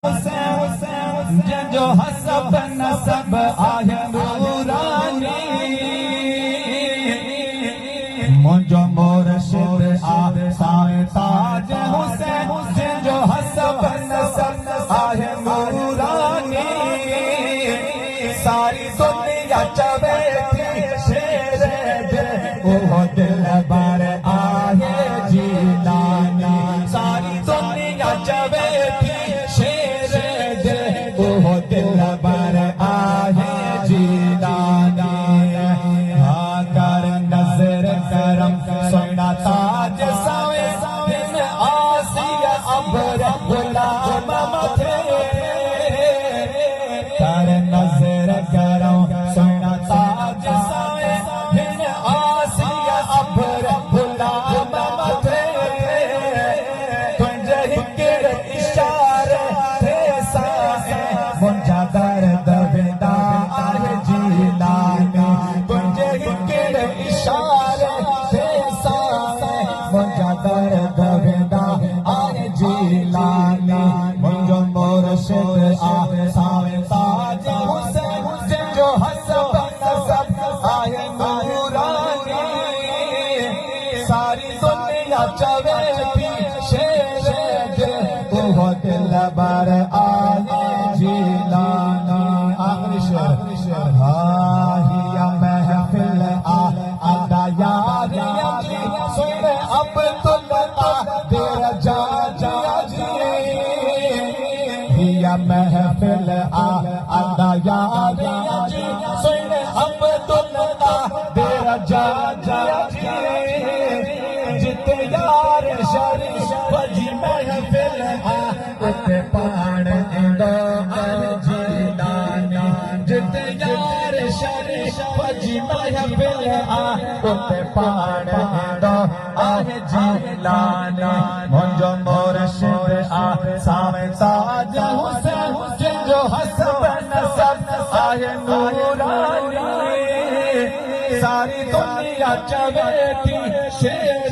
जो हसब नसब आहे नूरानी मुझो मुर्शिद साए ताज हुसैन जो हसब नसब आहे नूरानी सारी दुनिया चवे थी शेर वो दिल बर आहे जीलानी सारी दुनिया चवे थी दिल बर आहे जीलानी आकर नजर करम सोना ताज सावे दिन आसिया अबर गुलाम मथे कर नजर करम सोना ताज सावे दिन आसिया अबर गुलाम मथे तुझे हिकड़ इशारे मुंजा दर्द विदा आहे जीलानी तुझे हिकड़ इशारे थे साए मुंजा दर्द विदा आहे जीलानी मुंजो मुर्शिद साए ताज हुसैन जो हसब नसब आहे नूरानी सारी दुनिया चवे थी शेर वो दिल बर आहे जीलानी आखिरी शेर हाहिया महफिल आदा यारिया जी सुन अब्दुल्ला तेरा जाजिया जी हिया महफिल आदा यारिया जी सुन अब्दुल्ला तेरा जाजिया जी जिते यार शरीफ बजी महफिल उते पाण इंदो जीलानी जिते यार शरीफ बजी महफिल उते पाण इंदो आहे जीलानी मुंजो मुर्शिद सावे ताज हुसैन जो हसब नसब आहे नूरानी सारी दुनिया चवे थी शेर